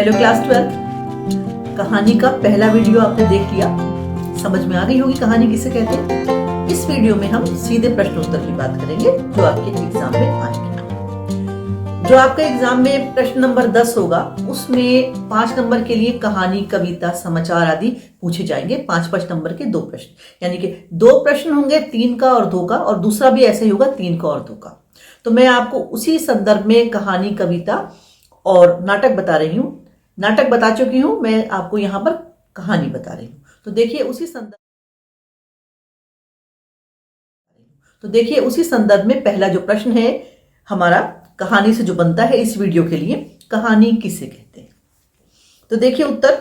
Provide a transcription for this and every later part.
Hello class 12। कहानी का पहला वीडियो आपने देख लिया, समझ में आ गई होगी कहानी किसे कहते हैं। इस वीडियो में हम सीधे प्रश्न उत्तर की बात करेंगे जो आपके एग्जाम में आएंगे। जो आपके एग्जाम में प्रश्न नंबर 10 होगा उसमें 5 नंबर के लिए कहानी, कविता, समाचार आदि पूछे जाएंगे। 5-5 नंबर के 2 प्रश्न, यानी कि 2 प्रश्न होंगे, 3 का और 2 का, और दूसरा भी ऐसे ही होगा 3 का और 2 का। तो मैं आपको उसी संदर्भ में कहानी, कविता और नाटक बता रही हूँ। नाटक बता चुकी हूं, मैं आपको यहां पर कहानी बता रही हूं। तो देखिए उसी संदर्भ में पहला जो प्रश्न है हमारा कहानी से जो बनता है इस वीडियो के लिए, कहानी किसे कहते हैं। तो देखिए उत्तर,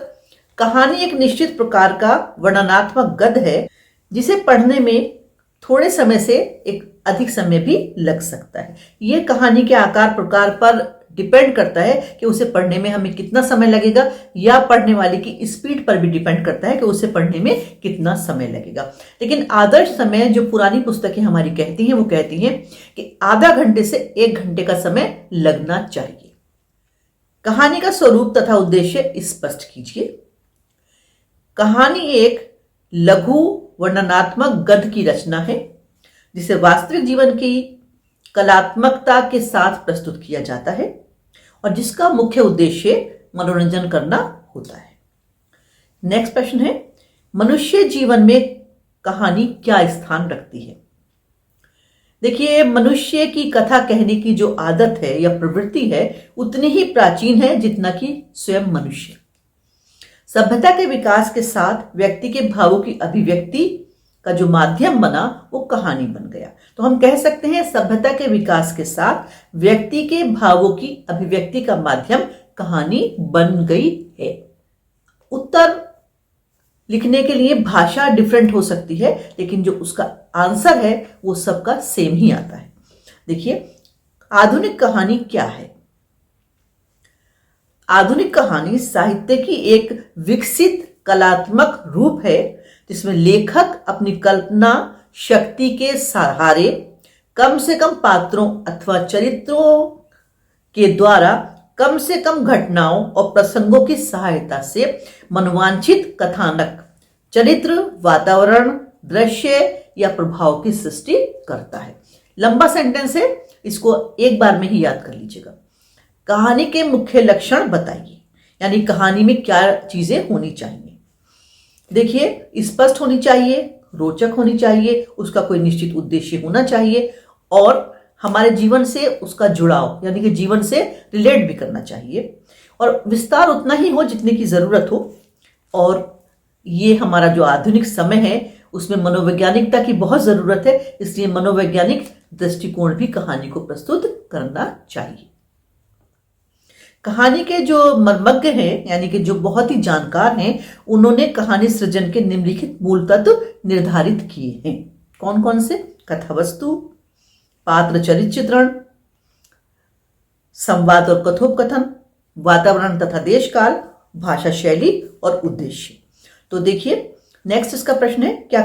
कहानी एक निश्चित प्रकार का वर्णनात्मक गद्य है जिसे पढ़ने में थोड़े समय से एक अधिक समय भी लग सकता है। यह कहानी के आकार प्रकार पर डिपेंड करता है कि उसे पढ़ने में हमें कितना समय लगेगा, या पढ़ने वाले की स्पीड पर भी डिपेंड करता है कि उसे पढ़ने में कितना समय लगेगा। लेकिन आदर्श समय जो पुरानी पुस्तकें हमारी कहती हैं वो कहती हैं कि आधा घंटे से 1 घंटे का समय लगना चाहिए। कहानी का स्वरूप तथा उद्देश्य स्पष्ट कीजिए। कहानी एक लघु वर्णनात्मक गद्य की रचना है जिसे वास्तविक जीवन की कलात्मकता के साथ प्रस्तुत किया जाता है और जिसका मुख्य उद्देश्य मनोरंजन करना होता है। नेक्स्ट प्रश्न है, मनुष्य जीवन में कहानी क्या स्थान रखती है। देखिए, मनुष्य की कथा कहने की जो आदत है या प्रवृत्ति है उतनी ही प्राचीन है जितना कि स्वयं मनुष्य। सभ्यता के विकास के साथ व्यक्ति के भावों की अभिव्यक्ति का जो माध्यम बना वो कहानी बन गया। तो हम कह सकते हैं सभ्यता के विकास के साथ व्यक्ति के भावों की अभिव्यक्ति का माध्यम कहानी बन गई है। उत्तर लिखने के लिए भाषा डिफरेंट हो सकती है, लेकिन जो उसका आंसर है वो सबका सेम ही आता है। देखिए, आधुनिक कहानी क्या है। आधुनिक कहानी साहित्य की एक विकसित कलात्मक रूप है जिसमें लेखक अपनी कल्पना शक्ति के सहारे कम से कम पात्रों अथवा चरित्रों के द्वारा कम से कम घटनाओं और प्रसंगों की सहायता से मनोवांछित कथानक, चरित्र, वातावरण, दृश्य या प्रभाव की सृष्टि करता है। लंबा सेंटेंस है, इसको एक बार में ही याद कर लीजिएगा। कहानी के मुख्य लक्षण बताइए, यानी कहानी में क्या चीजें होनी चाहिए। देखिए, स्पष्ट होनी चाहिए, रोचक होनी चाहिए, उसका कोई निश्चित उद्देश्य होना चाहिए और हमारे जीवन से उसका जुड़ाव, यानी कि जीवन से रिलेट भी करना चाहिए, और विस्तार उतना ही हो जितने की जरूरत हो। और ये हमारा जो आधुनिक समय है उसमें मनोवैज्ञानिकता की बहुत जरूरत है, इसलिए मनोवैज्ञानिक दृष्टिकोण भी कहानी को प्रस्तुत करना चाहिए। कहानी के जो मर्मज्ञ हैं, यानी कि जो बहुत ही जानकार हैं, उन्होंने कहानी सृजन के निम्नलिखित मूल तत्व निर्धारित किए हैं। कौन कौन से? कथावस्तु, पात्र चरित्र चित्रण, संवाद और कथोपकथन, वातावरण तथा देश काल, भाषा शैली और उद्देश्य। तो देखिए, नेक्स्ट इसका प्रश्न है, क्या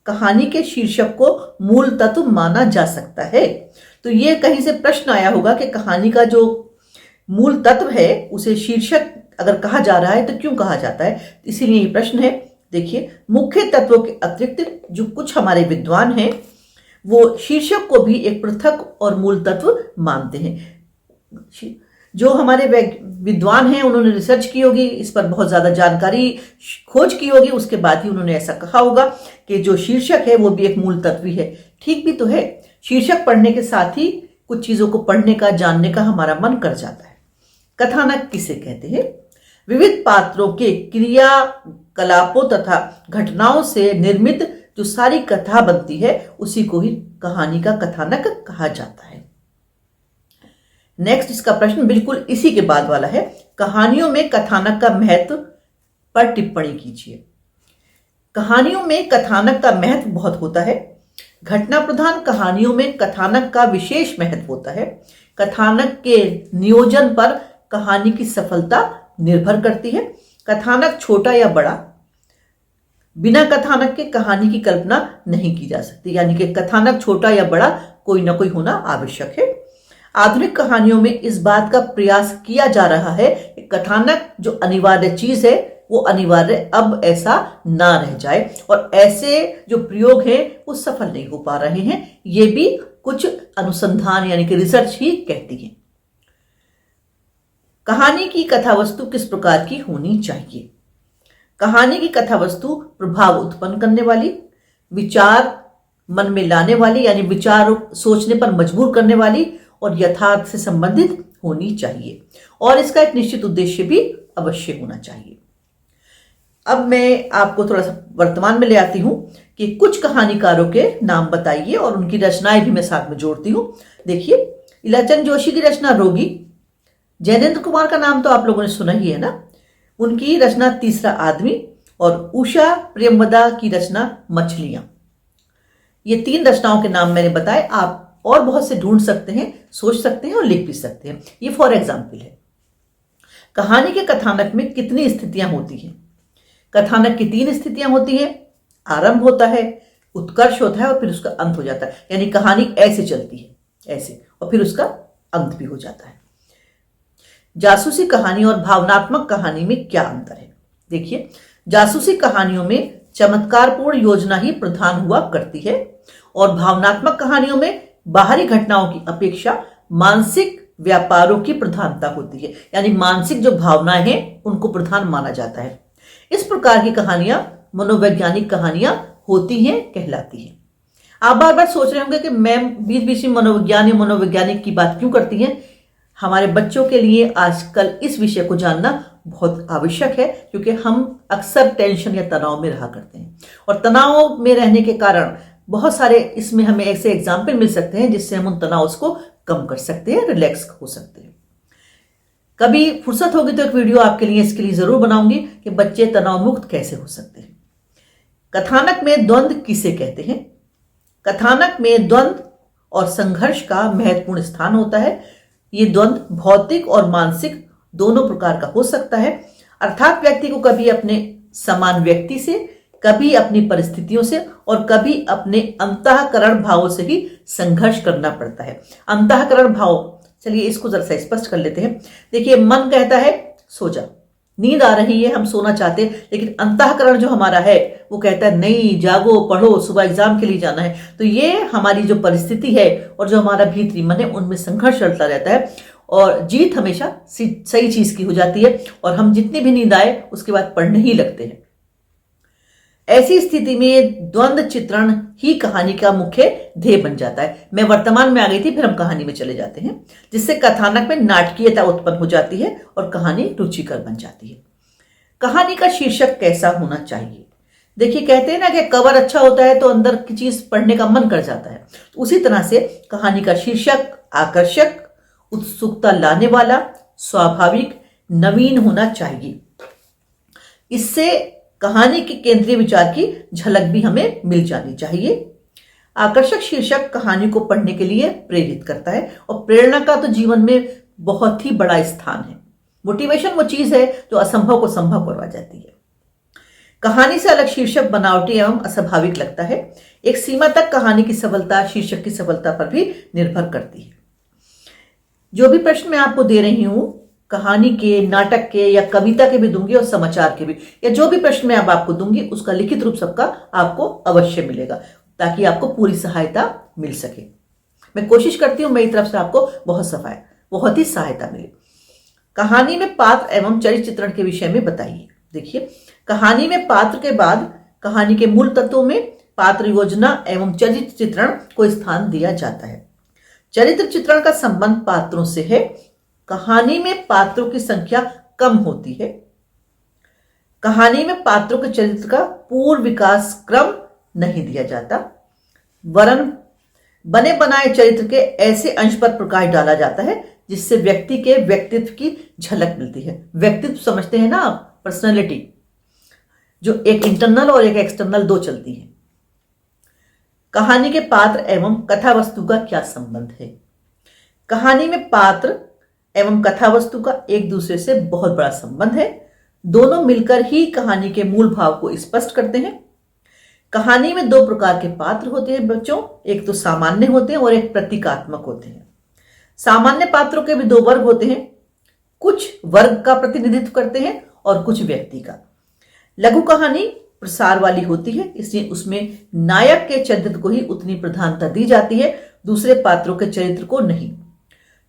कहानी के शीर्षक को मूल तत्व माना जा सकता है। तो ये कहीं से प्रश्न आया होगा कि कहानी का जो मूल तत्व है उसे शीर्षक अगर कहा जा रहा है तो क्यों कहा जाता है, इसीलिए ये प्रश्न है। देखिए, मुख्य तत्वों के अतिरिक्त जो कुछ हमारे विद्वान हैं वो शीर्षक को भी एक पृथक और मूल तत्व मानते हैं। जो हमारे विद्वान हैं उन्होंने रिसर्च की होगी, इस पर बहुत ज्यादा जानकारी खोज की होगी, उसके बाद ही उन्होंने ऐसा कहा होगा कि जो शीर्षक है वो भी एक मूल तत्व ही है। ठीक भी तो है, शीर्षक पढ़ने के साथ ही कुछ चीजों को पढ़ने का, जानने का हमारा मन कर जाता है। कथानक किसे कहते हैं? विविध पात्रों के क्रियाकलापों तथा घटनाओं से निर्मित जो सारी कथा बनती है उसी को ही कहानी का कथानक कहा जाता है। नेक्स्ट इसका प्रश्न बिल्कुल इसी के बाद वाला है, कहानियों में कथानक का महत्व पर टिप्पणी कीजिए। कहानियों में कथानक का महत्व बहुत होता है। घटना प्रधान कहानियों में कथानक का विशेष महत्व होता है। कथानक के नियोजन पर कहानी की सफलता निर्भर करती है। कथानक छोटा या बड़ा, बिना कथानक के कहानी की कल्पना नहीं की जा सकती, यानी कि कथानक छोटा या बड़ा कोई ना कोई होना आवश्यक है। आधुनिक कहानियों में इस बात का प्रयास किया जा रहा है कि कथानक जो अनिवार्य चीज है वो अनिवार्य अब ऐसा ना रह जाए, और ऐसे जो प्रयोग हैं वो सफल नहीं हो पा रहे हैं। ये भी कुछ अनुसंधान यानी कि रिसर्च ही कहती है। कहानी की कथावस्तु किस प्रकार की होनी चाहिए? कहानी की कथावस्तु प्रभाव उत्पन्न करने वाली, विचार मन में लाने वाली यानी विचार सोचने पर मजबूर करने वाली और यथार्थ से संबंधित होनी चाहिए, और इसका एक निश्चित उद्देश्य भी अवश्य होना चाहिए। अब मैं आपको थोड़ा सा वर्तमान में ले आती हूं कि कुछ कहानीकारों के नाम बताइए और उनकी रचनाएं भी मैं साथ में जोड़ती हूं। देखिए, इलाचंद जोशी की रचना रोगी, जैनेन्द्र कुमार का नाम तो आप लोगों ने सुना ही है ना, उनकी रचना तीसरा आदमी, और उषा प्रेमवदा की रचना मछलियां। ये 3 रचनाओं के नाम मैंने बताए। आप और बहुत से ढूंढ सकते हैं, सोच सकते हैं और लिख भी सकते हैं। ये फॉर एग्जाम्पल है। कहानी के कथानक में कितनी स्थितियां होती हैं? कथानक की 3 स्थितियां होती हैं। आरंभ होता है, उत्कर्ष होता है और फिर उसका अंत हो जाता है, यानी कहानी ऐसे चलती है, ऐसे, और फिर उसका अंत भी हो जाता है। जासूसी कहानी और भावनात्मक कहानी में क्या अंतर है? देखिए, जासूसी कहानियों में चमत्कारपूर्ण योजना ही प्रधान हुआ करती है, और भावनात्मक कहानियों में बाहरी घटनाओं की अपेक्षा मानसिक व्यापारों की प्रधानता होती है, यानी मानसिक जो भावनाएं हैं उनको प्रधान माना जाता है। इस प्रकार की कहानियां मनोवैज्ञानिक कहानियां होती हैं, कहलाती हैं। आप बार बार सोच रहे होंगे कि मैम बीच बीच में मनोविज्ञान या मनोवैज्ञानिक की बात क्यों करती हैं? हमारे बच्चों के लिए आजकल इस विषय को जानना बहुत आवश्यक है, क्योंकि हम अक्सर टेंशन या तनाव में रहा करते हैं, और तनाव में रहने के कारण बहुत सारे इसमें हमें ऐसे एग्जाम्पल मिल सकते हैं जिससे हम उन तनाव को कम कर सकते हैं, रिलैक्स हो सकते हैं। कभी फुर्सत होगी तो एक वीडियो आपके लिए इसके लिए जरूर बनाऊंगी कि बच्चे तनाव मुक्त कैसे हो सकते हैं। कथानक में द्वंद्व किसे कहते हैं? कथानक में द्वंद्व और संघर्ष का महत्वपूर्ण स्थान होता है। ये द्वंद्व भौतिक और मानसिक दोनों प्रकार का हो सकता है, अर्थात व्यक्ति को कभी अपने समान व्यक्ति से, कभी अपनी परिस्थितियों से और कभी अपने अंतःकरण भावों से ही संघर्ष करना पड़ता है। अंतःकरण भाव, चलिए इसको जरा सा स्पष्ट कर लेते हैं। देखिए, मन कहता है सो जा, नींद आ रही है, हम सोना चाहते हैं, लेकिन अंतःकरण जो हमारा है वो कहता है नहीं, जागो, पढ़ो, सुबह एग्जाम के लिए जाना है। तो ये हमारी जो परिस्थिति है और जो हमारा भीतरी मन है उनमें संघर्ष चलता रहता है, और जीत हमेशा सही चीज की हो जाती है, और हम जितनी भी नींद आए उसके बाद पढ़ने ही लगते हैं। ऐसी स्थिति में द्वंद्व चित्रण ही कहानी का मुख्य ध्येय बन जाता है। मैं वर्तमान में आ गई थी, फिर हम कहानी में चले जाते हैं, जिससे कथानक में नाटकीयता उत्पन्न हो जाती है और कहानी रुचिकर बन जाती है। कहानी का शीर्षक कैसा होना चाहिए? देखिए, कहते हैं ना कि कवर अच्छा होता है तो अंदर की चीज पढ़ने का मन कर जाता है। उसी तरह से कहानी का शीर्षक आकर्षक, उत्सुकता लाने वाला, स्वाभाविक, नवीन होना चाहिए। इससे कहानी के केंद्रीय विचार की झलक भी हमें मिल जानी चाहिए। आकर्षक शीर्षक कहानी को पढ़ने के लिए प्रेरित करता है, और प्रेरणा का तो जीवन में बहुत ही बड़ा स्थान है। मोटिवेशन वो चीज है जो असंभव को संभव करवा जाती है। कहानी से अलग शीर्षक बनावटी एवं अस्वाभाविक लगता है। एक सीमा तक कहानी की सफलता शीर्षक की सफलता पर भी निर्भर करती है। जो भी प्रश्न मैं आपको दे रही हूं, कहानी के, नाटक के या कविता के भी दूंगी, और समाचार के भी, या जो भी प्रश्न मैं अब आपको दूंगी उसका लिखित रूप सबका आपको अवश्य मिलेगा, ताकि आपको पूरी सहायता मिल सके। मैं कोशिश करती हूं मेरी तरफ से आपको बहुत ही सहायता मिले। कहानी में पात्र एवं चरित्र चित्रण के विषय में बताइए। देखिए, कहानी में पात्र के बाद कहानी के मूल तत्वों में पात्र योजना एवं चरित्र चित्रण को स्थान दिया जाता है। चरित्र चित्रण का संबंध पात्रों से है। कहानी में पात्रों की संख्या कम होती है। कहानी में पात्रों के चरित्र का पूर्व विकास क्रम नहीं दिया जाता, वरन बने बनाए चरित्र के ऐसे अंश पर प्रकाश डाला जाता है जिससे व्यक्ति के व्यक्तित्व की झलक मिलती है। व्यक्तित्व समझते हैं ना आप, पर्सनैलिटी, जो एक इंटरनल और एक एक्सटर्नल दो चलती है। कहानी के पात्र एवं कथा वस्तु का क्या संबंध है? कहानी में पात्र एवं कथा वस्तु का एक दूसरे से बहुत बड़ा संबंध है। दोनों मिलकर ही कहानी के मूल भाव को स्पष्ट करते हैं। कहानी में 2 प्रकार के पात्र होते हैं बच्चों, एक तो सामान्य होते हैं और एक प्रतीकात्मक होते हैं। सामान्य पात्रों के भी दो वर्ग होते हैं, कुछ वर्ग का प्रतिनिधित्व करते हैं और कुछ व्यक्ति का। लघु कहानी प्रसार वाली होती है, इसलिए उसमें नायक के चरित्र को ही उतनी प्रधानता दी जाती है, दूसरे पात्रों के चरित्र को नहीं।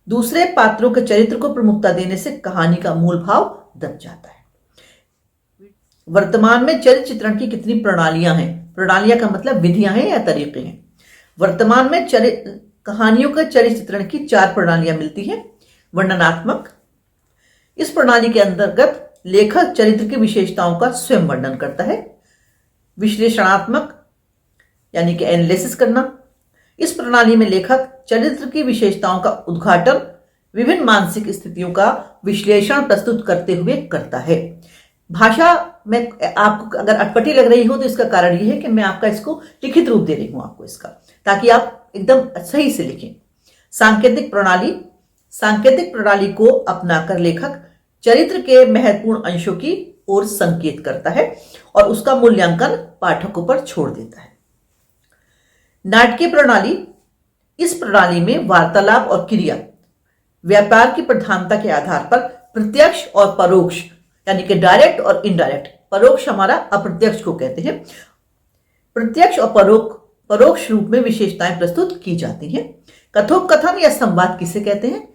दूसरे पात्रों के चरित्र को प्रमुखता देने से कहानी का मूल भाव दब जाता है। वर्तमान में चरित्र चित्रण की कितनी प्रणालियां हैं? प्रणालियां का मतलब विधियां हैं या तरीके हैं। वर्तमान में कहानियों के चरित्र चित्रण की 4 प्रणालियां मिलती हैं। वर्णनात्मक, इस प्रणाली के अंतर्गत लेखक चरित्र की विशेषताओं का स्वयं वर्णन करता है। विश्लेषणात्मक, यानी कि एनालिसिस करना, इस प्रणाली में लेखक चरित्र की विशेषताओं का उद्घाटन विभिन्न मानसिक स्थितियों का विश्लेषण प्रस्तुत करते हुए करता है। भाषा में आपको अगर अटपटी लग रही हो तो इसका कारण यह है कि मैं आपका इसको लिखित रूप दे रही हूं आपको इसका, ताकि आप एकदम सही से लिखें। सांकेतिक प्रणाली, सांकेतिक प्रणाली को अपनाकर लेखक चरित्र के महत्वपूर्ण अंशों की ओर संकेत करता है और उसका मूल्यांकन पाठकों पर छोड़ देता है। नाटकीय प्रणाली, इस प्रणाली में वार्तालाप और क्रिया व्यापार की प्रधानता के आधार पर प्रत्यक्ष और परोक्ष, यानी कि डायरेक्ट और इनडायरेक्ट, परोक्ष हमारा अप्रत्यक्ष को कहते हैं, प्रत्यक्ष और परोक्ष रूप में विशेषताएं प्रस्तुत की जाती हैं। कथोपकथन या संवाद किसे कहते हैं?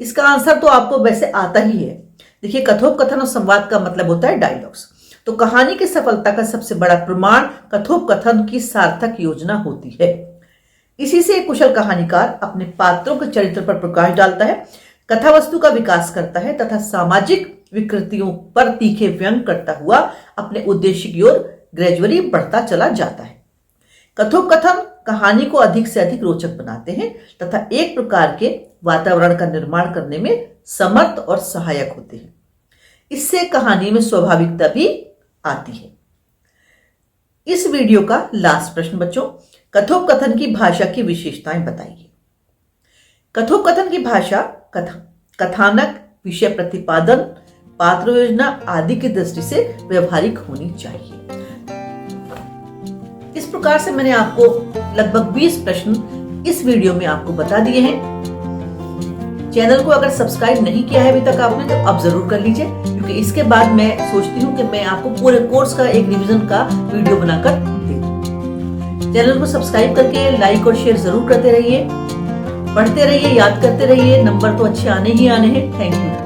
इसका आंसर तो आपको वैसे आता ही है। देखिए, कथोपकथन और संवाद का मतलब होता है डायलॉग्स। तो कहानी की सफलता का सबसे बड़ा प्रमाण कथोपकथन की सार्थक योजना होती है। इसी से एक कुशल कहानीकार अपने पात्रों के चरित्र पर प्रकाश डालता है, कथा वस्तु का विकास करता है तथा सामाजिक विकृतियों पर तीखे व्यंग करता हुआ अपने उद्देश्य की ओर ग्रेजुअली बढ़ता चला जाता है। कथोपकथन कहानी को अधिक से अधिक रोचक बनाते हैं तथा एक प्रकार के वातावरण का निर्माण करने में समर्थ और सहायक होते हैं। इससे कहानी में स्वाभाविकता भी आती है। इस वीडियो का लास्ट प्रश्न बच्चों, कथोपकथन की भाषा की विशेषताएं बताइए। कथोपकथन की भाषा कथानक, विषय प्रतिपादन, पात्र योजना आदि की दृष्टि से व्यवहारिक होनी चाहिए। इस प्रकार से मैंने आपको लगभग 20 प्रश्न इस वीडियो में आपको बता दिए हैं। चैनल को अगर सब्सक्राइब नहीं किया है अभी तक आपने, तो अब जरूर कर लीजिए, क्योंकि इसके बाद मैं सोचती हूँ कि मैं आपको पूरे कोर्स का एक रिवीजन का वीडियो बनाकर दे दूं। चैनल को सब्सक्राइब करके लाइक और शेयर जरूर करते रहिए, पढ़ते रहिए, याद करते रहिए। नंबर तो अच्छे आने ही आने हैं। Thank you.